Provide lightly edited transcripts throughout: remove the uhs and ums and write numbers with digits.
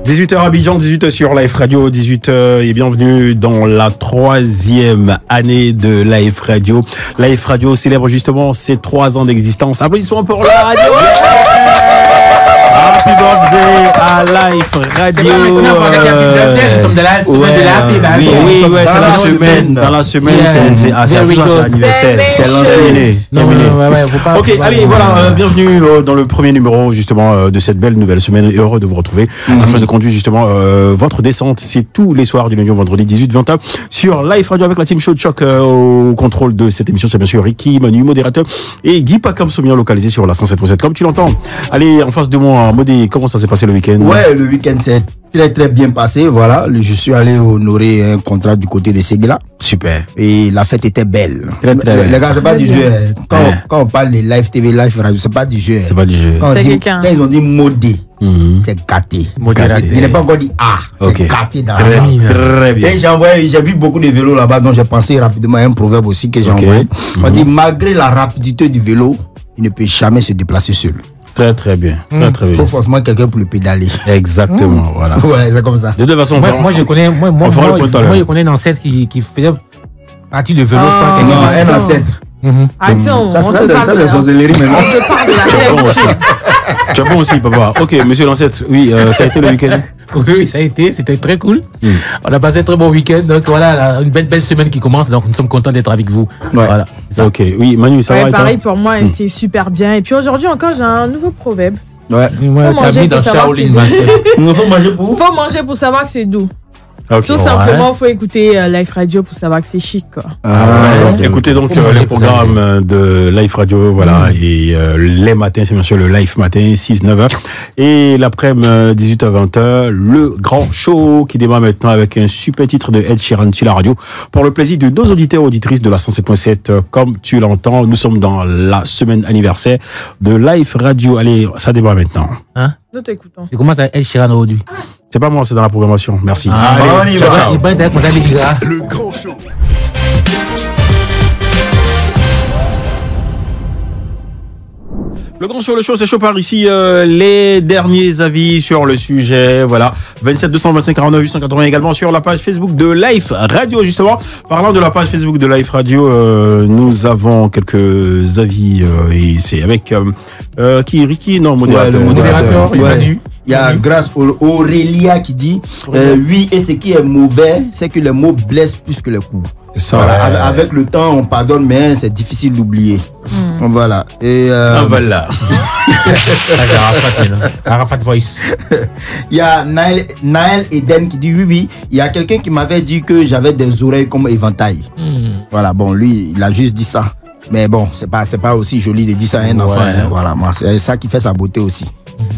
18h Abidjan, 18h sur Life Radio, 18h et bienvenue dans la 3e année de Life Radio. Life Radio célèbre justement ses 3 ans d'existence. Applaudissements pour la radio. Happy birthday à Life Radio. Nous sommes dans la semaine de la Happy Birthday. Oui, c'est la semaine. Dans la semaine, c'est l'anniversaire. C'est l'ancien. Ok, allez, voilà, bienvenue dans le premier numéro justement de cette belle nouvelle semaine. Heureux de vous retrouver afin de conduire justement votre descente. C'est tous les soirs du lundi au vendredi 18-20h sur Life Radio avec la team Show de Choc au contrôle de cette émission. C'est bien sûr Ricky, Manu, modérateur, et Guy Pacam sont bien localisés sur la 107.7 comme tu l'entends. Allez, en face de moi, Modé, comment ça s'est passé le week-end? Ouais, le week-end s'est très bien passé. Voilà, je suis allé honorer un contrat du côté de Séguila. Super. Et la fête était belle. Très belle. Les gars, c'est pas du jeu. Quand on parle de Live TV, Live Radio, c'est pas du jeu. C'est pas du jeu. Quand ils ont dit modé, c'est gâté. Je n'ai pas encore dit c'est gâté dans la salle. Très bien. Et j'ai vu beaucoup de vélos là-bas, donc j'ai pensé rapidement à un proverbe aussi que j'ai envoyé. On dit malgré la rapidité du vélo, il ne peut jamais se déplacer seul. Très bien. Très bien. Il faut forcément quelqu'un pour le pédaler. Exactement, voilà. Ouais, c'est comme ça. De toute façon, moi je connais un ancêtre qui faisait partie de vélo sans quelqu'un. Non, un ancêtre. Attends, ça c'est sorcellerie maintenant. Tu es bon aussi, papa. Ok, monsieur l'ancêtre, oui, ça a été le week-end. Oui, ça a été, c'était très cool. On a passé un très bon week-end. Donc voilà, une belle semaine qui commence. Donc nous sommes contents d'être avec vous. Ouais. Voilà. Ok, oui, Manu, ça va? Pareil pour moi, c'était super bien. Et puis aujourd'hui encore, j'ai un nouveau proverbe. Ouais. Tu as mis dans Shaolin, ma soeur. Il faut manger pour? Faut manger pour savoir que c'est doux. Okay. Tout simplement, il faut écouter Life Radio pour savoir que c'est chic, quoi. Okay. Écoutez donc les programmes de Life Radio, voilà, et les matins, c'est bien sûr le Life Matin, 6-9h, et l'après-midi, 18h-20h, le grand show qui démarre maintenant avec un super titre de Ed Sheeran sur la radio, pour le plaisir de nos auditeurs et auditrices de la 107.7, comme tu l'entends. Nous sommes dans la semaine anniversaire de Life Radio. Allez, ça démarre maintenant. Hein? Nous t'écoutons. C'est comment ça, Ed Sheeran aujourd'hui? C'est pas moi, c'est dans la programmation. Merci. Allez, on y va. Le grand show. Le grand show, le show, c'est chaud par ici. Les derniers avis sur le sujet, voilà. 27 225 49 880 également sur la page Facebook de Life Radio, justement. Parlant de la page Facebook de Life Radio, nous avons quelques avis et c'est avec qui, Ricky? Non, modérateur. Ouais, le modérateur. Manu. Il y a grâce Aurélia qui dit oui, et ce qui est mauvais, c'est que les mots blessent plus que les coups. Ça, voilà, avec le temps, on pardonne, mais c'est difficile d'oublier. Voilà. Et voilà. Arafat Voice. Il y a Naël Eden qui dit oui, il y a quelqu'un qui m'avait dit que j'avais des oreilles comme éventail. Voilà, bon, lui, il a juste dit ça. Mais bon, c'est pas aussi joli de dire ça à un enfant. Hein. Voilà, moi, c'est ça qui fait sa beauté aussi.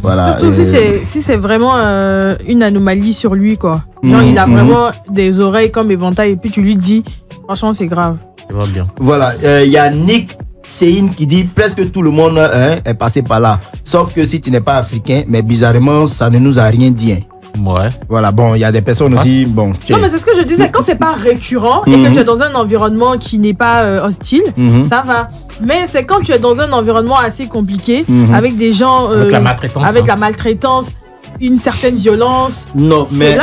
Voilà. Surtout si c'est vraiment une anomalie sur lui, quoi. Genre, il a vraiment des oreilles comme éventail et puis tu lui dis, franchement, c'est grave. Ça va bien. Voilà. Il y a Nick Céline qui dit presque tout le monde est passé par là. Sauf que si tu n'es pas africain, mais bizarrement, ça ne nous a rien dit. Hein. Ouais. Voilà, bon, il y a des personnes aussi, bon. Non, mais c'est ce que je disais, quand c'est pas récurrent et que tu es dans un environnement qui n'est pas hostile, ça va. Mais c'est quand tu es dans un environnement assez compliqué, avec des gens... avec la maltraitance. Avec la maltraitance, une certaine violence. Non, mais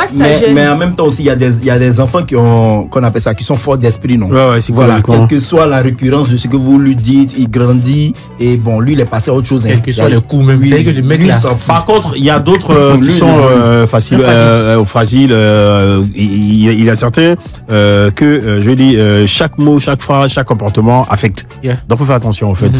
en même temps aussi, il y a des enfants qu'on appelle ça, qui sont forts d'esprit, non? Ouais, c'est voilà, quelle que soit la récurrence de ce que vous lui dites, il grandit et bon, lui, il est passé à autre chose. Quel que soit le coup, même. Lui, que le mec lui, là. Par contre, il y a d'autres qui sont fragiles. Il y a certains que, je dis, chaque mot, chaque phrase, chaque comportement affecte. Yeah. Donc, il faut faire attention, en fait.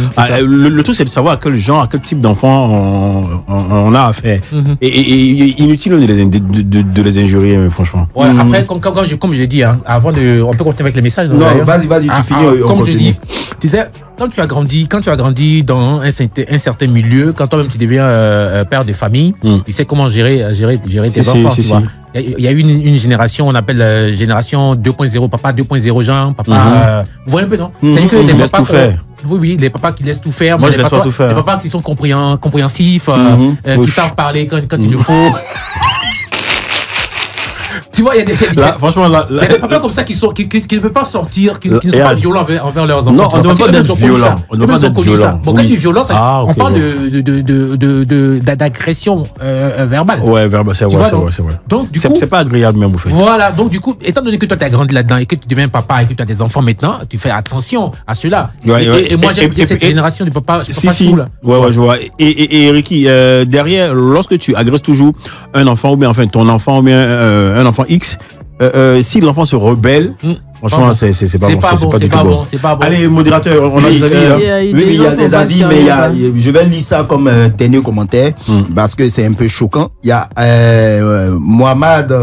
Le tout, c'est de savoir à quel genre, à quel type d'enfant on a affaire. Et inutile de les injurier, mais franchement. Ouais, après, comme je l'ai dit, hein, avant on peut continuer avec les messages. Non, vas-y, tu finis. Comme je dis, tu sais, quand tu as grandi dans un certain milieu, quand toi-même tu deviens père de famille, tu sais comment gérer tes enfants, tu vois. Il y a eu une génération, on appelle la génération 2.0, papa 2.0 Jean, papa. Vous voyez un peu, non? C'est que les papas tout faire. Oui, les papas qui laissent tout faire. Moi, je laisse tout faire. Les papas qui sont compréhensifs, qui savent parler quand il le faut. Tu vois, il y a des franchement, il y a des papas comme ça qui ne peuvent pas sortir, qui ne sont pas violents envers leurs enfants. Non, on ne doit pas être violent. On ne doit pas être violent. Bon, quand il dit violence, on parle d'agression verbale. Ouais, verbale, c'est vrai. Donc, du coup, c'est pas agréable même, en fait. Voilà, donc du coup, étant donné que toi tu as grandi là-dedans et que tu deviens papa et que tu as des enfants maintenant, tu fais attention à cela. Et moi j'aime bien cette génération du papa. Ouais, je vois. Et Ricky, derrière, lorsque tu agresses toujours un enfant ou bien enfin ton enfant ou bien un enfant X, si l'enfant se rebelle, franchement, c'est pas bon. C'est pas bon. Allez, modérateur, on a des avis là. Oui, il y a des avis, mais je vais lire ça comme un dernier commentaire parce que c'est un peu choquant. Il y a Mohamed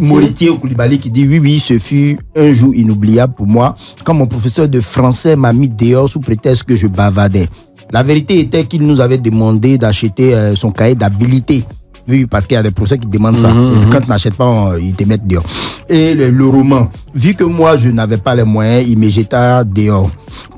Moritier Koulibaly qui dit oui, ce fut un jour inoubliable pour moi quand mon professeur de français m'a mis dehors sous prétexte que je bavardais. La vérité était qu'il nous avait demandé d'acheter son cahier d'habilité. Oui, parce qu'il y a des professeurs qui demandent ça. Et puis quand tu n'achètes pas, ils te mettent dehors. Et le roman, vu que moi, je n'avais pas les moyens, il me jeta dehors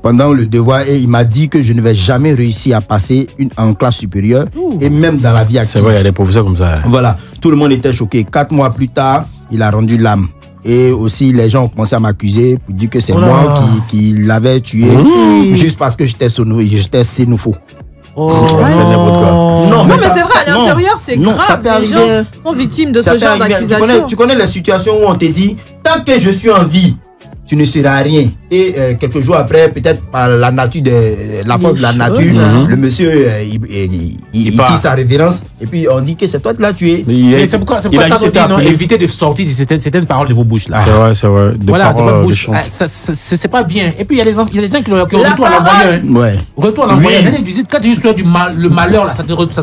pendant le devoir et il m'a dit que je ne vais jamais réussir à passer en classe supérieure et même dans la vie active. C'est vrai, il y a des professeurs comme ça. Voilà, tout le monde était choqué. 4 mois plus tard, il a rendu l'âme. Et aussi, les gens ont commencé à m'accuser pour dire que c'est moi qui l'avais tué juste parce que j'étais xénophobe. C'est n'importe quoi. Non, mais c'est vrai, à l'intérieur, c'est grave. Les gens sont victimes de ce genre d'accusation. Tu connais les situations où on te dit, tant que je suis en vie, tu ne seras rien. Et quelques jours après, peut-être par la nature la force de la nature, le monsieur il tire sa révérence et puis on dit que c'est toi qui l'as tué. Mais c'est pourquoi évitez de sortir de certaines paroles de vos bouches là. C'est vrai. Voilà, de votre bouche. C'est pas bien. Et puis il y a des gens qui ont retour à l'envoyeur. Retour à l'envoyeur. Quand tu dis le malheur là, ça te revient.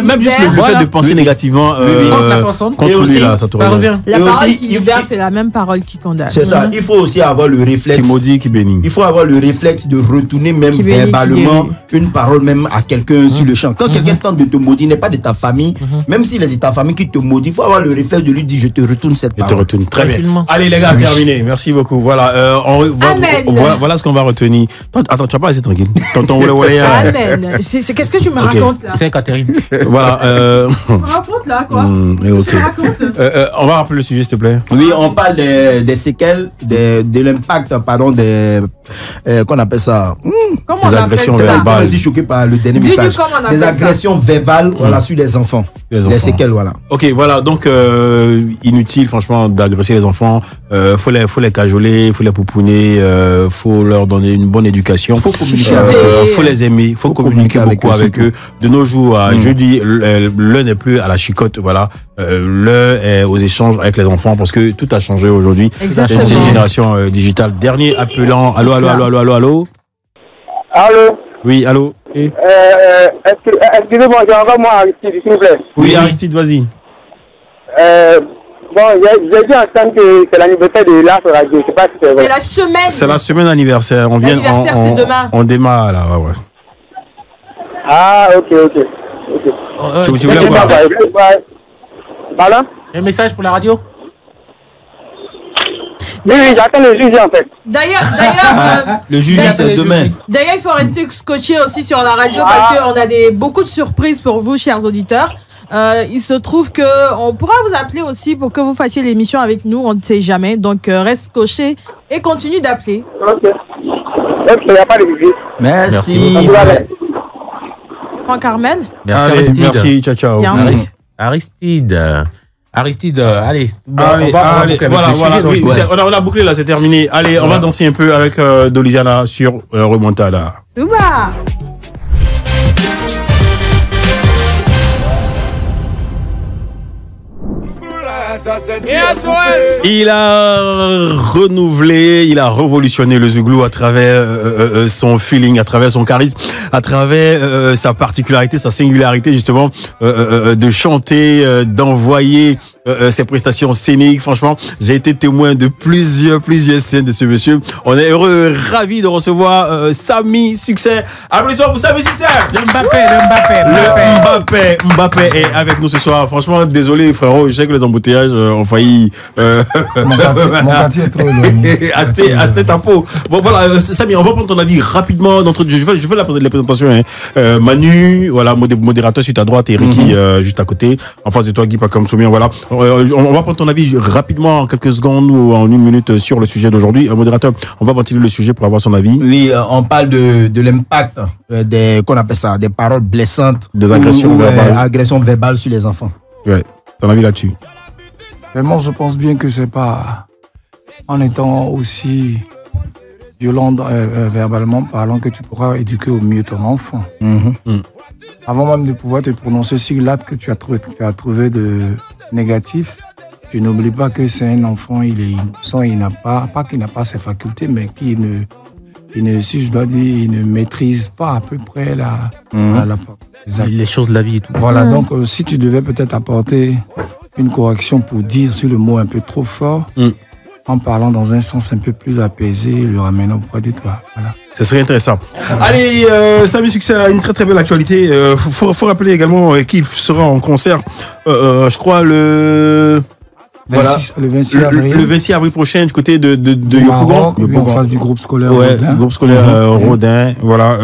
Même juste le fait de penser négativement contre lui là, ça te revient. La parole qui libère, c'est la même parole qui condamne. C'est ça. Il faut aussi avoir le réflexe. Qui maudit, qui bénit. Il faut avoir le réflexe de retourner même verbalement une parole même à quelqu'un sur le champ. Quand quelqu'un tente de te maudire, n'est pas de ta famille, même s'il est de ta famille qui te maudit, il faut avoir le réflexe de lui dire je te retourne cette parole. Je te retourne. Très bien. Allez les gars, terminé. Merci beaucoup. Voilà. Voilà ce qu'on va retenir. Attends, tu vas pas rester tranquille. Tonton Amen. Qu'est-ce que tu me racontes là? C'est Catherine. Voilà. Tu me racontes là quoi? On va rappeler le sujet s'il te plaît. Oui, on parle des séquelles, de l'impact, pardon, qu'on appelle ça. Des agressions verbales. Je suis choqué par le dernier message. Des agressions verbales, voilà, sur les enfants. Les séquelles, voilà. Ok, voilà, donc inutile, franchement, d'agresser les enfants. Faut les cajoler, faut les pouponner, faut leur donner une bonne éducation. Faut communiquer avec eux. Faut les aimer, faut communiquer beaucoup avec eux. De nos jours, je dis, l'un n'est plus à la chicotte, voilà. L'un est aux échanges avec les enfants parce que tout a changé aujourd'hui. Exactement. C'est une génération digitale. Dernier appelant. Allô. Allô. Oui, allô. Excusez-moi, j'ai encore moi Aristide, s'il vous plaît. Oui, Aristide, vas-y. Bon, j'ai dit ensemble que c'est l'anniversaire de l'Ars Radio. Je sais pas si c'est vrai. C'est la semaine. C'est la semaine anniversaire. L'anniversaire, c'est demain. On démarre là, ouais. Ah, ok. Tu voulais quoi? Pardon? Un message pour la radio? Oui, j'attends le juge en fait. D'ailleurs, le juge c'est demain. D'ailleurs, il faut rester scotché aussi sur la radio parce qu'on a beaucoup de surprises pour vous, chers auditeurs. Il se trouve que on pourra vous appeler aussi pour que vous fassiez l'émission avec nous. On ne sait jamais. Donc, reste scotché et continue d'appeler. Ok, il n'y a pas de souci. Merci. Franck Carmel. Merci Aristide. Merci, ciao. Aristide, allez. On a bouclé là, c'est terminé. Allez, on va danser un peu avec Doliziana sur Remontada. Souba. Il a renouvelé, il a révolutionné le Zouglou à travers son feeling, à travers son charisme, à travers sa particularité, sa singularité justement de chanter, d'envoyer ses prestations scéniques. Franchement, j'ai été témoin de plusieurs scènes de ce monsieur. On est heureux, ravis de recevoir Samy Succès. Applaudissements pour Samy Succès. Le Mbappé est avec nous ce soir. Franchement, désolé frérot, je sais que les embouteillages ont failli mon quartier est trop éloigné. acheter ta peau. Bon voilà, Samy, on va prendre ton avis rapidement. Je fais la présentation. Hein. Manu, voilà, modérateur sur ta droite et Ricky juste à côté. En face de toi, Guy Pacom Soumien. Voilà. On va prendre ton avis rapidement en quelques secondes ou en une minute sur le sujet d'aujourd'hui. Modérateur, on va ventiler le sujet pour avoir son avis. Oui, on parle de l'impact qu'on appelle ça, des paroles blessantes, des agressions verbales. Agressions verbales sur les enfants. Ouais. Ton avis là-dessus? Vraiment, je pense bien que c'est pas en étant aussi violent verbalement parlant que tu pourras éduquer au mieux ton enfant. Avant même de pouvoir te prononcer sur l'acte que tu as trouvé de négatif, tu n'oublies pas que c'est un enfant, il est innocent, il n'a pas qu'il n'a pas ses facultés, mais si je dois dire, il ne maîtrise pas à peu près les choses de la vie et tout. Voilà, donc si tu devais peut-être apporter une correction pour dire sur le mot un peu trop fort, en parlant dans un sens un peu plus apaisé, le ramenant auprès de toi. Voilà. Ce serait intéressant. Allez, Samy Succès a une très très belle actualité. Faut rappeler également qu'il sera en concert, je crois, le 26 avril. Le 26 avril prochain, du côté de Yopougon. En face du groupe scolaire Rodin. Groupe scolaire Rodin. Voilà.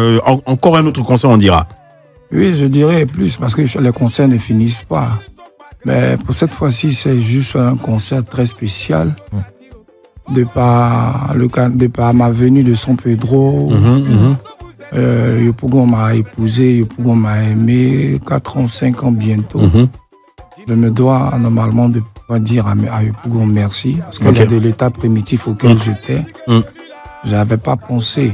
Encore un autre concert, on dira. Oui, je dirais plus, parce que les concerts ne finissent pas. Mais pour cette fois-ci, c'est juste un concert très spécial. De par ma venue de San Pedro, Yopougon m'a épousé, Yopougon m'a aimé, 4 ans, 5 ans bientôt. Je me dois normalement de pouvoir dire à Yopougon merci, parce qu'il y a de l'état primitif auquel j'étais. J'avais pas pensé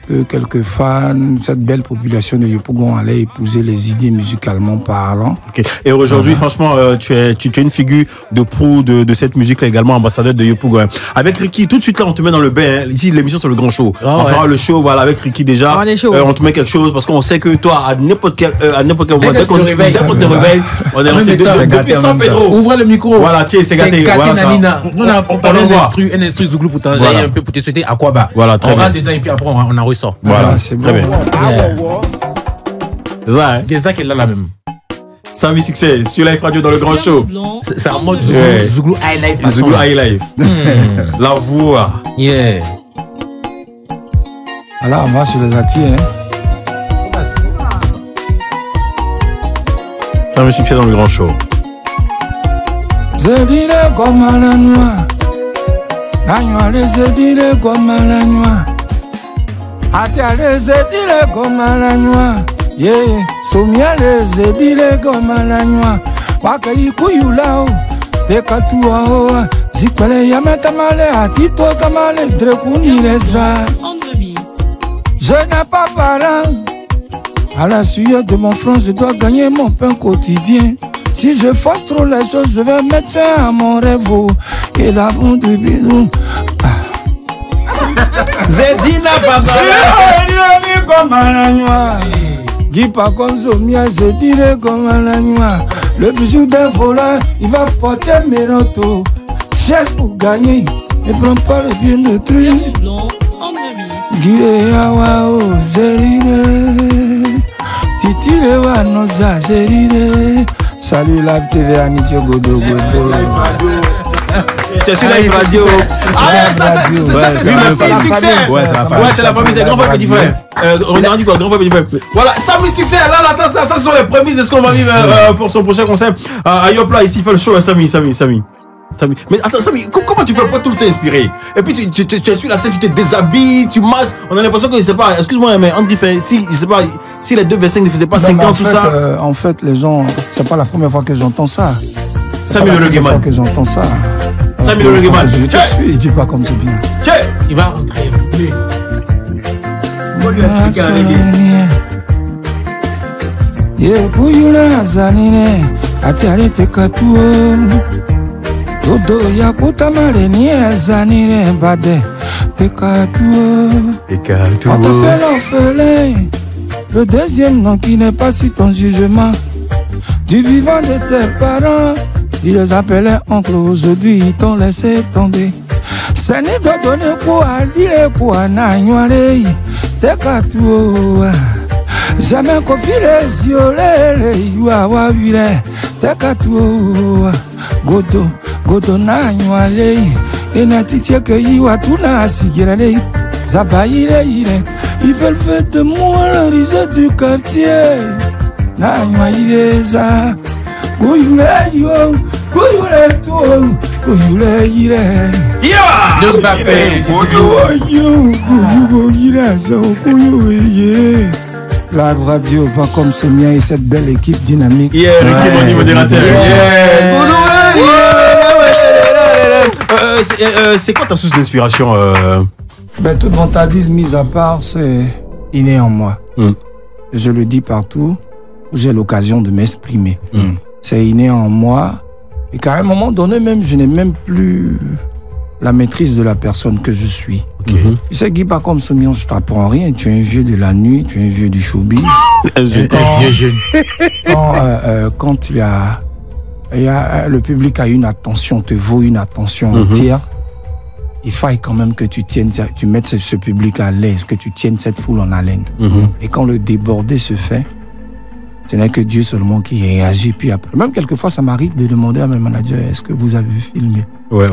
que quelques fans, cette belle population de Yopougon allait épouser les idées musicalement parlant. Et aujourd'hui, franchement, tu es une figure de proue de cette musique-là, également ambassadeur de Yopougon. Avec Ricky, tout de suite là, on te met dans le bain. Ici, l'émission sur le grand show. On fera le show, voilà, avec Ricky déjà. On te met quelque chose parce qu'on sait que toi, à n'importe quel moment, dès qu'on te réveille, on est lancé depuis San Pedro. Ouvrez le micro. Voilà, tiens, c'est gâté. Voilà ça. Nous, on parle un instru Zouglou pour t'enjailler un peu pour te souhaiter à quoi bas. Voilà, très bien. On rentre dedans et puis après, on en ressort. Voilà, c'est très bien. C'est ça, hein? C'est ça qui est là même. Samy Succès sur Life Radio dans le grand show. C'est en mode Zouglou High Life. Zouglou High Life. La voix. Yeah. Alors, on va sur les attiers, hein. Samy Succès dans le grand show. Je dirais comme à la noix. La noix, je dirais comme à la noix. Atiale zedile goma la noix, yeah. Somiale zedile goma la noix. Waka ikuyulao, dekatua oa. Zikpele yameta male atito kamale drekuni lesa. Je n'ai pas parent. À la sueur de mon front, je dois gagner mon pain quotidien. Si je force trop les choses, je vais mettre fin à mon rêve. Et la honte de bidou. Zedina Baba comme à la noix. Guy Pacom Soumien, je dirais comme à la noix. Le bijou d'un voleur, il va porter mes râteaux. Cherche pour gagner, ne prends pas le bien de truc. Guy Awao, Zerine. Titire wa noza, Zerine. Salut Live TV Anitio Godo Godo. C'est sur Live Radio. Ça c'est Succès. Ouais, c'est la famille, c'est grand frère petit frère. On a dit quoi, grand frère petit frère. Voilà, Samy Succès. Là, ça sont les prémices de ce qu'on va vivre pour son prochain concert. À Yopla, ici, il fait le show, Samy. Mais attends, Samy, comment tu fais pour tout le temps inspiré? Et puis tu es sur la scène, tu te déshabilles, tu marches. On a l'impression que, je sais pas, excuse-moi, mais André fait, si les 2 V5 ne faisaient pas 5 ans, tout ça. En fait, les gens, c'est pas la première fois que j'entends ça. Samy le Reggaeman. Que j'entends ça. Samy le Reggaeman. Je te suis, il dit pas comme c'est bien. Il va rentrer. On va lui expliquer un reggae. Yekuyula zanine, atiale tekatuo. Dodo ya kutamale ni zanine bade tekatuo. On t'appelle orphelin, le deuxième nom qui n'est pas sur ton jugement. Du vivant de tes parents, Ils les appelaient oncle, aujourd'hui ils t'ont laissé tomber. C'est ni de donner quoi, dire quoi, n'aïnoalei, t'es qu'à tout. Jamais qu'on fit les yeux, les yuawa vire, t'es qu'à tout. Godo n'aïnoalei, et n'a titié que yiwa tout n'a sigiré. Zabaïre, ils veulent faire de moi le risée du quartier. N'aïnoalei, ça. La radio, pas comme ce mien et cette belle équipe dynamique. L'équipe modérateur. C'est quoi ta source d'inspiration Toute vantardise mise à part, c'est inné en moi. Je le dis partout où j'ai l'occasion de m'exprimer. C'est inné en moi. Et qu'à un moment donné, même, je n'ai même plus la maîtrise de la personne que je suis. Tu sais, Guy, pas comme ce mien, je t'apprends rien. Tu es un vieux de la nuit, tu es un vieux du showbiz. Quand il y a le public a une attention, te vaut une attention entière, il faille quand même que tu mettes ce public à l'aise, que tu tiennes cette foule en haleine. Et quand le débordé se fait, ce n'est que Dieu seulement qui réagit. Puis après, même quelquefois, ça m'arrive de demander à mes managers, est-ce que vous avez filmé? Voilà.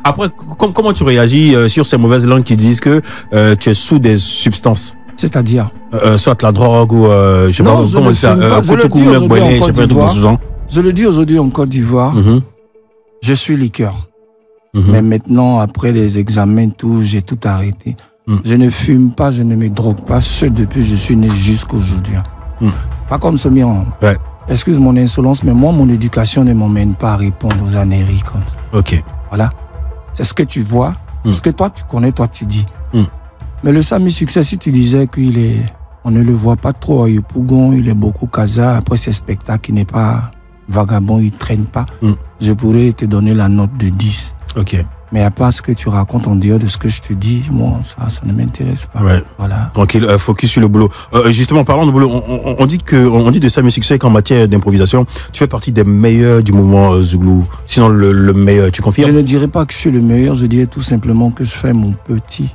Après, comment tu réagis sur ces mauvaises langues qui disent que tu es sous des substances? C'est-à-dire soit la drogue ou je sais pas comment ça. Je le dis aujourd'hui en Côte d'Ivoire. Je suis liqueur. Mais maintenant, après les examens, j'ai tout arrêté. Je ne fume pas, je ne me drogue pas, ce depuis que je suis né jusqu'aujourd'hui. Pas comme ce mien. Excuse mon insolence, mais moi, mon éducation ne m'emmène pas à répondre aux âneries comme ça. Voilà. C'est ce que tu vois. Ce que toi, tu connais, toi, tu dis. Mais le Samy Succès, si tu disais on ne le voit pas trop à Yopougon, il est beaucoup casa, après ses spectacles, il n'est pas vagabond, il ne traîne pas, je pourrais te donner la note de 10. Mais à part ce que tu racontes en dehors de ce que je te dis, moi, ça ne m'intéresse pas. Voilà. Tranquille, focus sur le boulot. Justement, parlant de boulot, on dit de Samy Succès qu'en matière d'improvisation, tu fais partie des meilleurs du mouvement Zouglou. Sinon, le meilleur, tu confirmes? Je ne dirais pas que je suis le meilleur, je dirais tout simplement que je fais mon petit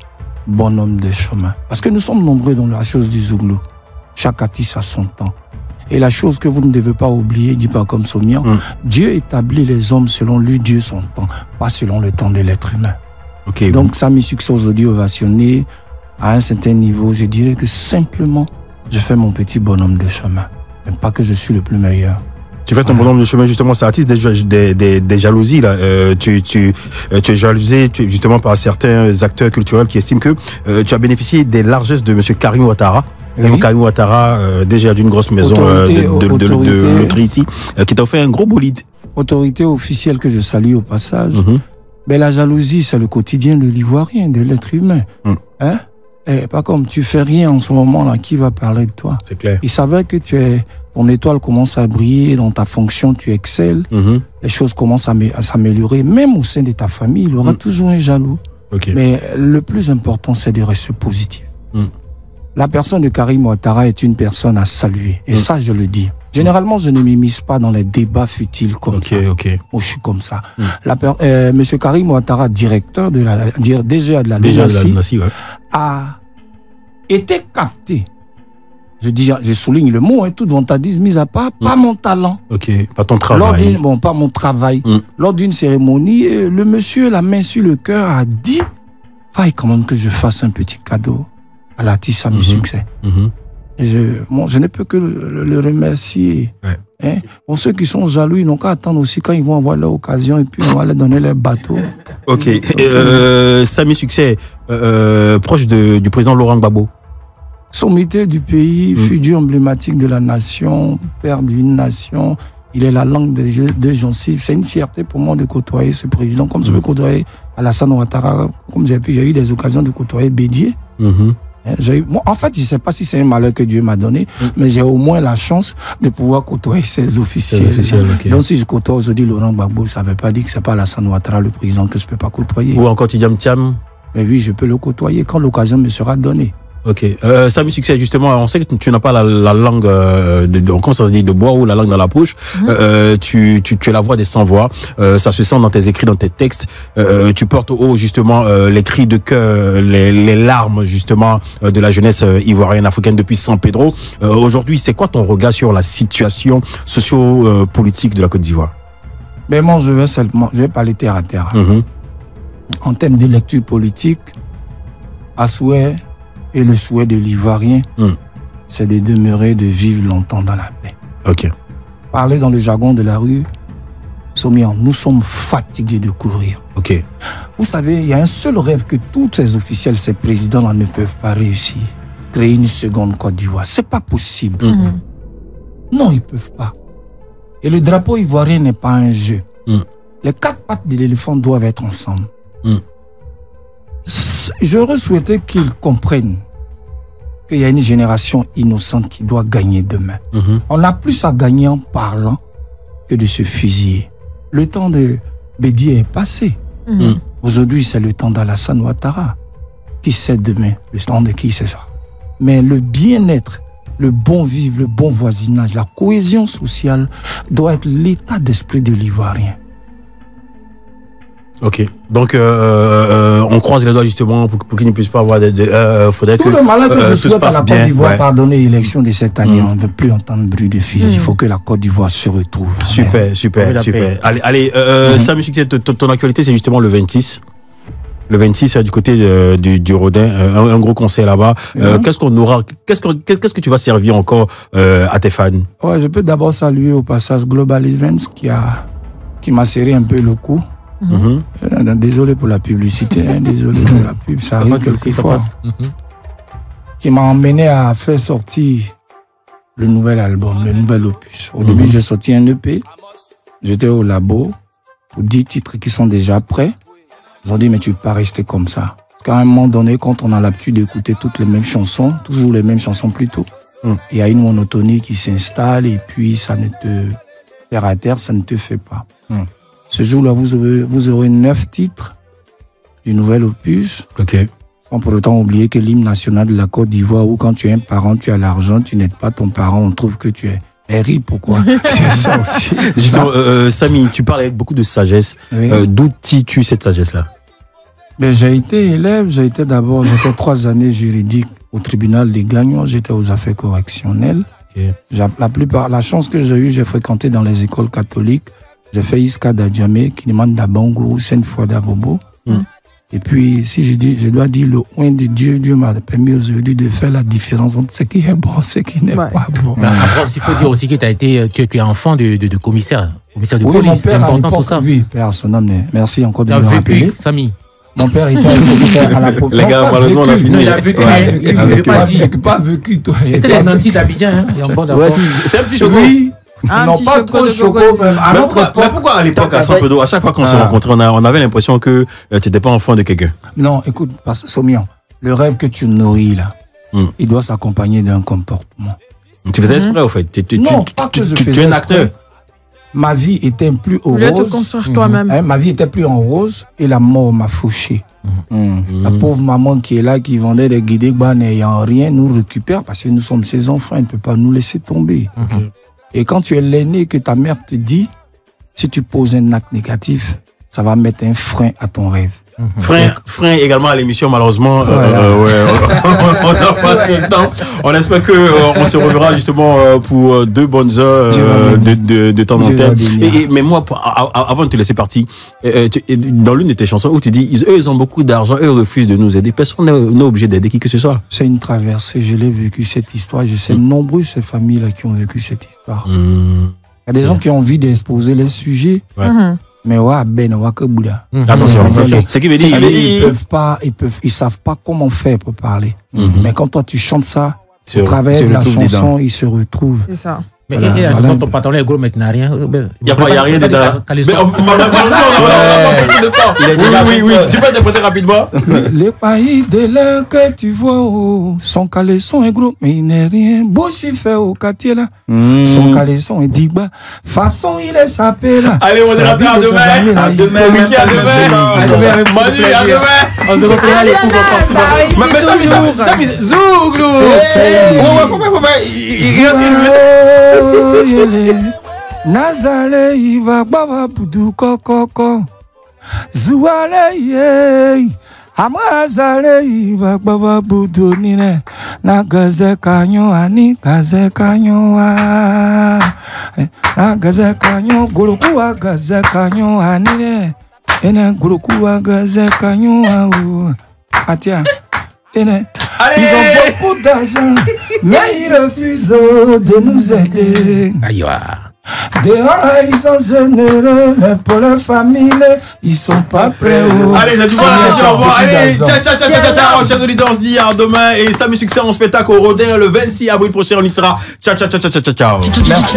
bonhomme de chemin. Parce que nous sommes nombreux dans la chose du Zouglou. Chaque artiste a son temps. Et la chose que vous ne devez pas oublier, dit pas comme Somian, Dieu établit les hommes selon lui, Dieu son temps, pas selon le temps de l'être humain. Donc Samy Succès aujourd'hui ovationné à un certain niveau, je dirais que simplement, je fais mon petit bonhomme de chemin. Même pas que je suis le plus meilleur. Tu fais ton bonhomme de chemin, justement, ça attise des jalousies, là. Tu es jalousé, justement, par certains acteurs culturels qui estiment que tu as bénéficié des largesses de M. Karim Ouattara. Karim Ouattara, déjà d'une grosse maison de loterie ici, qui t'a offert un gros bolide. Autorité officielle que je salue au passage. Mais la jalousie, c'est le quotidien de l'Ivoirien, de l'être humain. Et pas comme tu fais rien en ce moment là, qui va parler de toi? C'est clair. Il savait que ton étoile commence à briller, dans ta fonction tu excelles, les choses commencent à s'améliorer, même au sein de ta famille, il y aura toujours un jaloux. Mais le plus important, c'est de rester positif. La personne de Karim Ouattara est une personne à saluer. Et ça, je le dis. Généralement, je ne m'immisce pas dans les débats futiles comme ça. Moi, je suis comme ça. Monsieur Karim Ouattara, directeur de la DGA de la DGACI, a été capté. Je souligne le mot, toute vantardise mise à part, pas mon talent. Pas ton travail. Pas mon travail. Lors d'une cérémonie, le monsieur, la main sur le cœur, a dit, faille quand même que je fasse un petit cadeau à l'artiste Samy Succès. Et je ne peux que le remercier. Pour ceux qui sont jaloux, ils n'ont qu'à attendre aussi quand ils vont avoir leur occasion et puis on va leur donner leur bateau. Samy Succès, proche du président Laurent Gbagbo. Sommité du pays, figure emblématique de la nation, père d'une nation. Il est la langue des gencives. C'est une fierté pour moi de côtoyer ce président, comme je peux côtoyer Alassane Ouattara, comme j'ai eu des occasions de côtoyer Bédié. En fait, je ne sais pas si c'est un malheur que Dieu m'a donné, mais j'ai au moins la chance de pouvoir côtoyer ces officiels. Donc si je côtoie aujourd'hui Laurent Gbagbo, ça ne veut pas dire que ce n'est pas Alassane Ouattara, le président, que je ne peux pas côtoyer. Ou encore Tidiane Thiam. Mais oui, je peux le côtoyer quand l'occasion me sera donnée. Ok. Samy Succès, justement, on sait que tu n'as pas la langue, comment ça se dit, de bois ou la langue dans la poche. Tu es la voix des sans-voix. Ça se sent dans tes écrits, dans tes textes. Tu portes au haut, justement, les cris de cœur, les larmes, justement, de la jeunesse ivoirienne, africaine depuis San Pedro. Aujourd'hui, c'est quoi ton regard sur la situation socio-politique de la Côte d'Ivoire? Mais moi, je vais parler terre à terre. En termes de lecture politique, à souhait, et le souhait de l'Ivoirien, c'est de demeurer, de vivre longtemps dans la paix. Ok. Parler dans le jargon de la rue, Somian, nous sommes fatigués de courir. Ok. Vous savez, il y a un seul rêve que tous ces officiels, ces présidents-là ne peuvent pas réussir. Créer une seconde Côte d'Ivoire. C'est pas possible. Non, ils peuvent pas. Et le drapeau ivoirien n'est pas un jeu. Les 4 pattes de l'éléphant doivent être ensemble. J'aurais souhaité qu'ils comprennent qu'il y a une génération innocente qui doit gagner demain. On a plus à gagner en parlant que de se fusiller. Le temps de Bédié est passé. Aujourd'hui, c'est le temps d'Alassane Ouattara. Qui sait demain? Le temps de qui c'est ça? Mais le bien-être, le bon vivre, le bon voisinage, la cohésion sociale doit être l'état d'esprit de l'Ivoirien. Ok, donc on croise les doigts justement pour qu'il ne puisse pas avoir faudrait tout que le malheur que je tout se souhaite à passe la bien. Côte d'Ivoire pardonner l'élection de cette année, on ne veut plus entendre bruit de fusil. Il faut que la Côte d'Ivoire se retrouve. Super. Allez, Samy Succès, ton actualité c'est justement le 26. Le 26 du côté du Rodin, un gros concert là-bas. Qu'est-ce qu'on aura? Qu'est-ce que tu vas servir encore à tes fans? Ouais, je peux d'abord saluer au passage Global Events qui m'a serré un peu le coup. Désolé pour la publicité, désolé pour la pub, ça arrive quelquefois. Qui m'a emmené à faire sortir le nouvel album, le nouvel opus. Au début, j'ai sorti un EP. J'étais au labo pour 10 titres qui sont déjà prêts. Ils ont dit, mais tu ne peux pas rester comme ça. Parce qu'à un moment donné, quand on a l'habitude d'écouter toutes les mêmes chansons, toujours les mêmes chansons plutôt, il y a une monotonie qui s'installe et puis ça ne te... terre à terre, ça ne te fait pas. Ce jour-là, vous aurez 9 titres du nouvel opus. Ok. Sans pour autant oublier que l'hymne national de la Côte d'Ivoire, où quand tu es un parent, tu as l'argent, tu n'aides pas ton parent, on trouve que tu es. Mais ris, pourquoi? C'est ça aussi. Justement, Samy, tu parles avec beaucoup de sagesse. Oui. D'où tires-tu cette sagesse-là? Ben, j'ai été élève, j'ai fait 3 années juridiques au tribunal des gagnants, j'étais aux affaires correctionnelles. Okay. La chance que j'ai eue, j'ai fréquenté dans les écoles catholiques. J'ai fait Iska d'Adjamé, qui demande d'Abangourou, Sainte-Foy d'Abobo. Et puis, si je dois dire le oin de Dieu, Dieu m'a permis aujourd'hui de faire la différence entre ce qui est bon et ce qui n'est pas bon. Après, il faut dire aussi que tu es enfant de commissaire de police. C'est important tout ça. Oui, père, son nom, merci encore de me rappeler. Samy. Mon père était un commissaire à la police. Les gars, malheureusement, on a fini. Il a vécu. Il n'a pas vécu, toi. Il était les nantis d'Abidjan. C'est un petit choco. Oui. Non, pas trop de choco. Mais pourquoi à l'époque, à San Pedro, à chaque fois qu'on se rencontrait, on avait l'impression que tu n'étais pas enfant de quelqu'un? Non, écoute, Somian, le rêve que tu nourris là, il doit s'accompagner d'un comportement. Tu faisais exprès, au fait? Non, pas que je faisais exprès. Tu es un acteur. Ma vie était plus en rose. te construire toi-même. Ma vie était plus en rose et la mort m'a fauché. La pauvre maman qui est là, qui vendait des guidés, n'ayant rien, nous récupère parce que nous sommes ses enfants, elle ne peut pas nous laisser tomber. Et quand tu es l'aîné, que ta mère te dit, si tu poses un acte négatif, ça va mettre un frein à ton rêve. Frein également à l'émission, malheureusement. Voilà. On n'a pas le temps. On espère qu'on se reverra justement pour 2 bonnes heures de temps d'antenne. Mais moi, avant de te laisser partir, dans l'une de tes chansons où tu dis, eux, ils ont beaucoup d'argent, eux refusent de nous aider. Personne n'est obligé d'aider qui que ce soit. C'est une traversée. Je l'ai vécu, cette histoire. Je sais nombreuses ces familles-là qui ont vécu cette histoire. Il y a des gens qui ont envie d'exposer les sujets. Mais attention, ce qui veut dire ils savent pas comment faire pour parler. Mais quand toi tu chantes ça, au travers de la chanson, ils se retrouvent. C'est ça. Mais ton pantalon est gros, mais tu n'as rien. Il n'y a rien dedans. Oui, tu peux interpréter rapidement. Les pays de l'air que tu vois, son caleçon est gros, mais il n'est rien. Bouche, il fait au quartier là. Son caleçon est digba. Façon, il est sapé là. Allez, on est rappelé à demain. À demain. On se retrouve les coups encore. Mais ça, Zouglou. Faut pas. Il reste Nazale iva baba budu koko Zuale ye Amazale iva baba budu nine Nagaze kanyo ani gaze kanyo Nagaze kanyo gulukuwa gaze kanyo anine Ene gulukuwa gaze kanyo Atia Ene Allez. Ils ont beaucoup d'argent, mais ils refusent de nous aider. Aïe. Dehors, ils sont généreux, mais pour leur famille, ils sont pas prêts. Allez, j'ai dit au revoir. Allez, ciao, chers auditeurs, on se dit à demain. Et Samy Succès en spectacle au Rodin le 26 avril prochain, on y sera. Ciao. Merci.